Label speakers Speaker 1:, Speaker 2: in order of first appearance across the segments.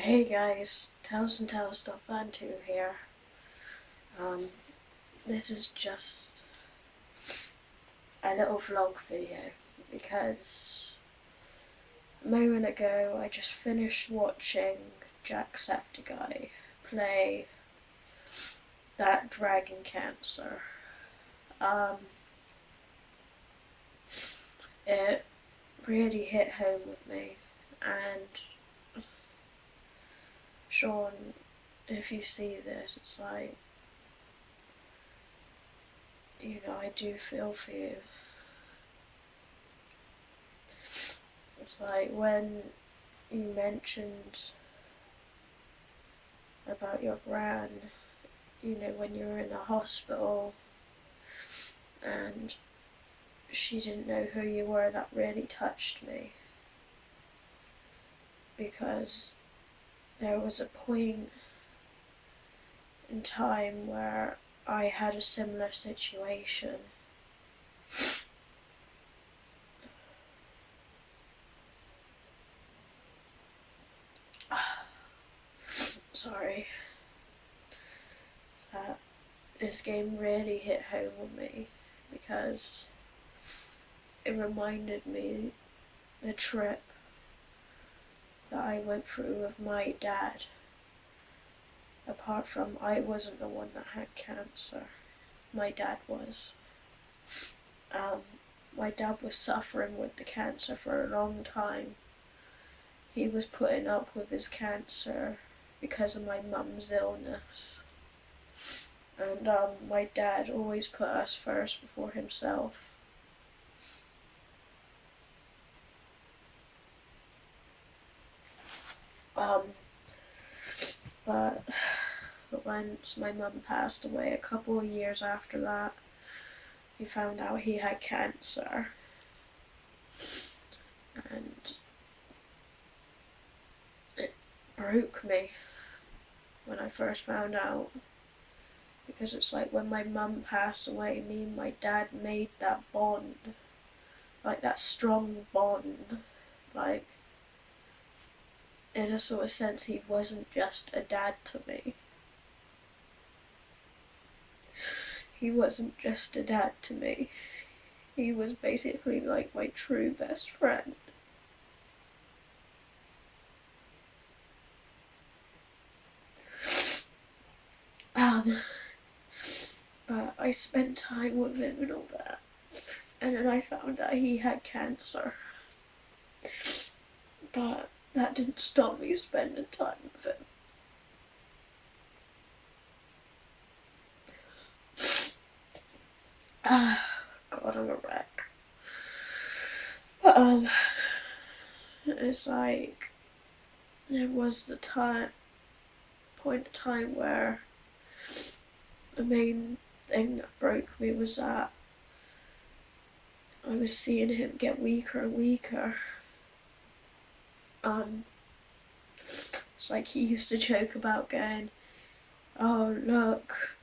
Speaker 1: Hey guys, Tales and Tales Stuff Fan 2 here. Um, this is just a little vlog video because a moment ago I just finished watching Jacksepticeye play that Dragon Cancer. Um, it really hit home with me, and Sean, if you see this, it's like, I do feel for you. It's like when you mentioned about your gran, when you were in the hospital and she didn't know who you were, that really touched me. Because there was a point in time where I had a similar situation. Sorry. This game really hit home with me because it reminded me the trip that I went through with my dad. Apart from I wasn't the one that had cancer, my dad was. My dad was suffering with the cancer for a long time. He was putting up with his cancer because of my mum's illness. And my dad always put us first before himself. But once my mum passed away, a couple of years after that, he found out he had cancer. And it broke me when I first found out. Because it's like when my mum passed away, me and my dad made that bond. Like that strong bond. Like, in a sort of sense, he wasn't just a dad to me. He wasn't just a dad to me. He was basically like my true best friend. But I spent time with him and all that. And then I found out he had cancer. But that didn't stop me spending time with him. God, I'm a wreck. But it's like there was the point of time where the main thing that broke me was that I was seeing him get weaker and weaker. It's like he used to joke about going, "Oh look,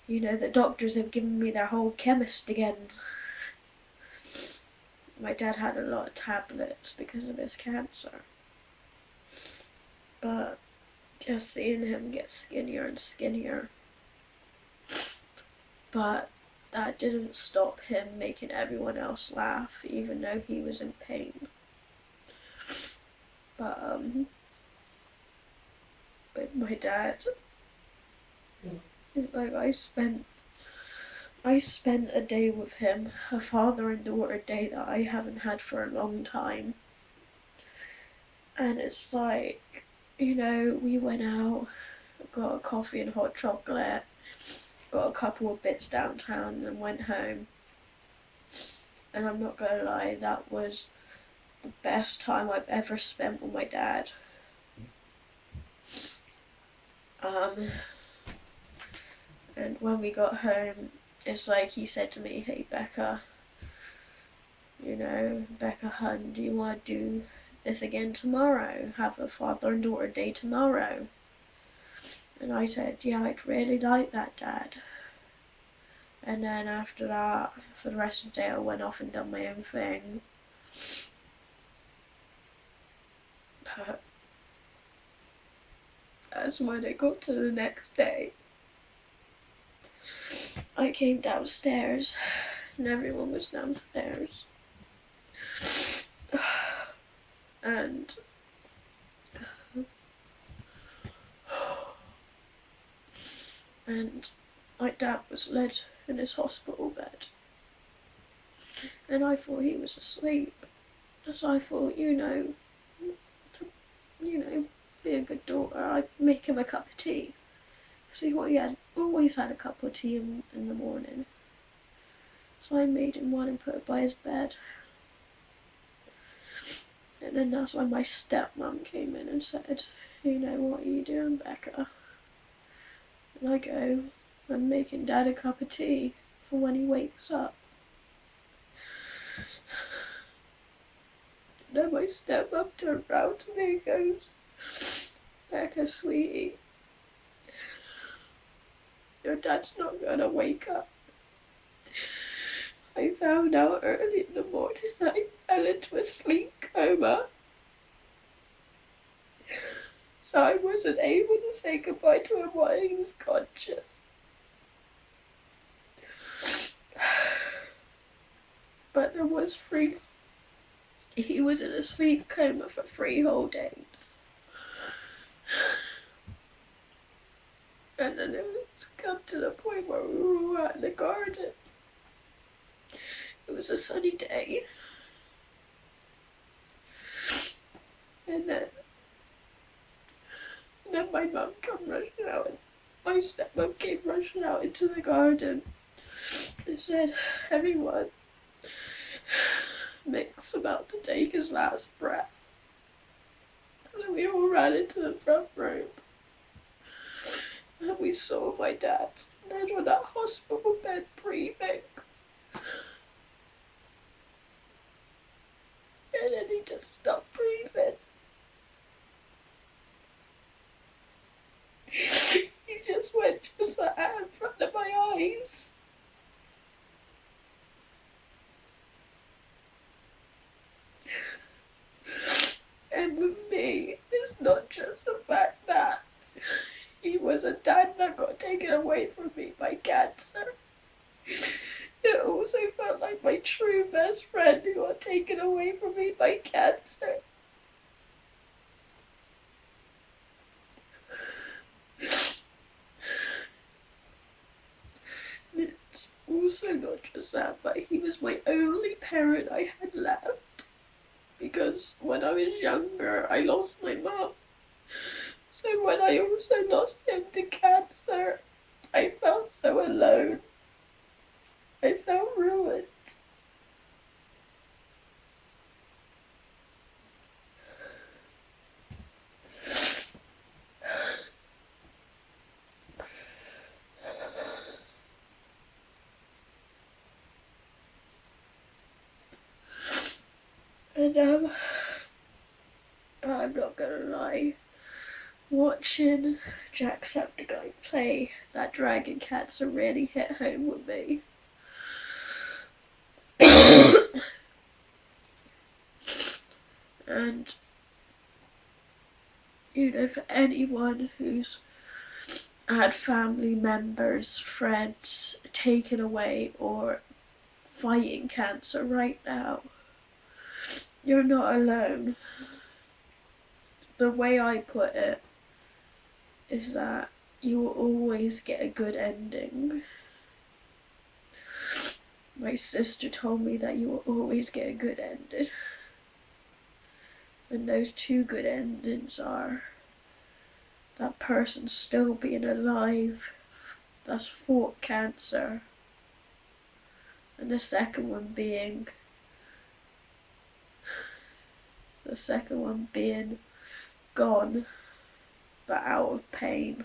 Speaker 1: the doctors have given me their whole chemist again." My dad had a lot of tablets because of his cancer. But just seeing him get skinnier and skinnier. But that didn't stop him making everyone else laugh, even though he was in pain. But with my dad, it's like I spent a day with him, a father and daughter day that I haven't had for a long time. And it's like, we went out, got a coffee and hot chocolate, got a couple of bits downtown and went home. And I'm not gonna lie, that was the best time I've ever spent with my dad. And when we got home, it's like he said to me, "Hey Becca, Becca hun, do you want to do this again tomorrow? Have a father and daughter day tomorrow?" And I said, "Yeah, I'd really like that, Dad." And then after that, for the rest of the day, I went off and done my own thing. But so when I got to the next day, I came downstairs and everyone was downstairs. And my dad was laid in his hospital bed. And I thought he was asleep. So I thought, be a good daughter, I'd make him a cup of tea. See what he had always had a cup of tea in the morning. So I made him one and put it by his bed. And then that's when my stepmom came in and said, what are you doing, Becca? And I go, I'm making Dad a cup of tea for when he wakes up. And then my stepmom turned round to me and goes, Becca, sweetie, your dad's not gonna wake up. I found out early in the morning that he fell into a sleep coma. So I wasn't able to say goodbye to him while he was conscious. But he was in a sleep coma for 3 whole days. And then it was come to the point where we were out in the garden. It was a sunny day. And then my mum came rushing out, and my stepmom came rushing out into the garden and said, everyone, Mick's about to take his last breath. So we all ran into the front room. And we saw my dad laid on that hospital bed breathing. And then he just stopped breathing. He just went just like that in front of my eyes. And with me, it's not just the fact that he was a dad that got taken away from me by cancer. It also felt like my true best friend who got taken away from me by cancer. It's also not just that, but he was my only parent I had left. Because when I was younger, I lost my mum. So when I also lost him to cancer, I felt so alone. I felt ruined. And I'm not gonna lie, watching Jacksepticeye play that dragon cancer really hit home with me. And, for anyone who's had family members, friends taken away or fighting cancer right now, you're not alone. The way I put it is that you will always get a good ending. My sister told me that you will always get a good ending. And those 2 good endings are that person still being alive that's fought cancer, and the second one being gone but out of pain.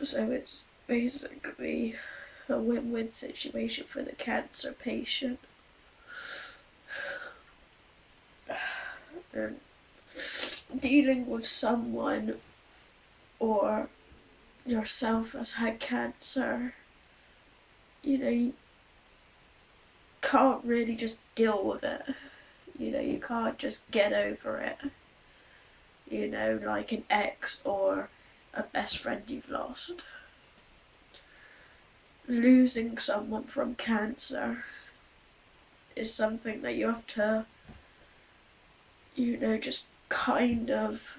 Speaker 1: So it's basically a win-win situation for the cancer patient. And dealing with someone or yourself that's had cancer, you can't really just deal with it. You can't just get over it. you know, like an ex or a best friend you've lost. Losing someone from cancer is something that you have to, you know, just kind of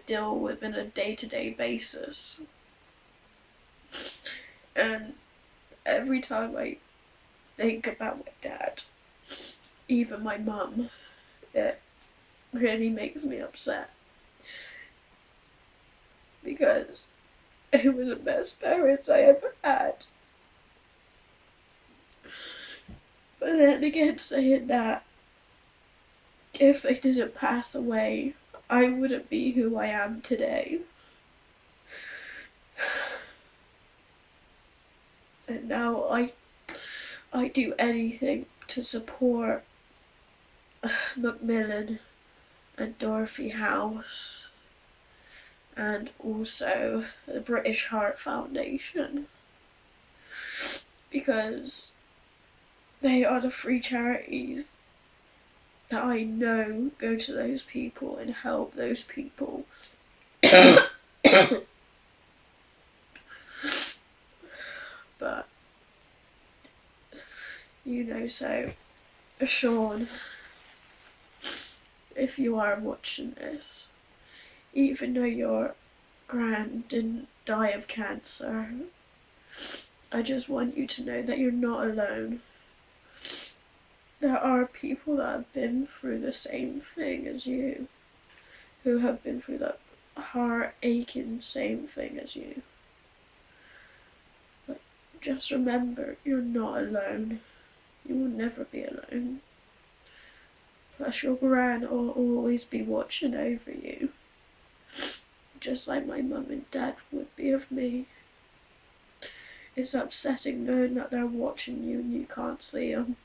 Speaker 1: deal with in a day-to-day basis. And every time I think about my dad, even my mum, it really makes me upset, because they were the best parents I ever had. But then again, saying that, if they didn't pass away, I wouldn't be who I am today. And now I do anything to support Macmillan and Dorothy House, and also the British Heart Foundation, because they are the free charities that I know go to those people and help those people. But, you know, so, Sean, if you are watching this, even though your gran didn't die of cancer, I just want you to know that you're not alone. There are people that have been through the same thing as you, who have been through that heart-aching same thing as you. But just remember, you're not alone. You will never be alone. Plus, your gran will always be watching over you, just like my mum and dad would be of me. It's upsetting knowing that they're watching you and you can't see them.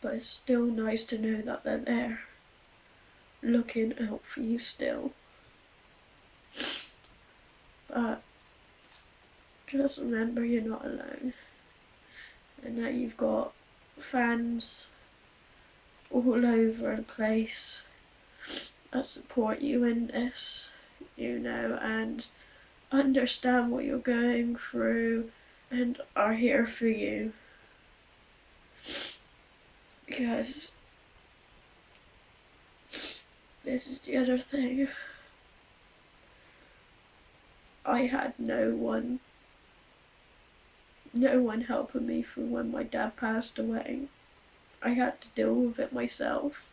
Speaker 1: But it's still nice to know that they're there, looking out for you still. But just remember, you're not alone. And that you've got fans all over the place that support you in this, you know, and understand what you're going through and are here for you. Because this is the other thing. I had no one helping me through when my dad passed away. I had to deal with it myself.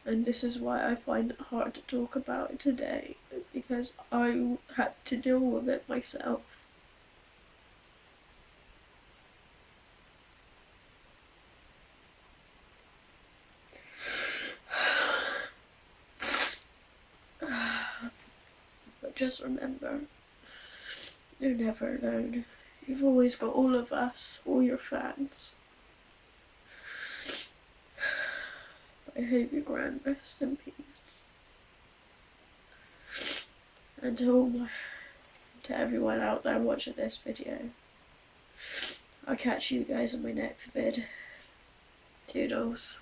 Speaker 1: And this is why I find it hard to talk about it today, because I had to deal with it myself. But just remember, you're never alone. You've always got all of us, all your fans. I hope your gran rests in peace. And to everyone out there watching this video, I'll catch you guys in my next vid. Toodles.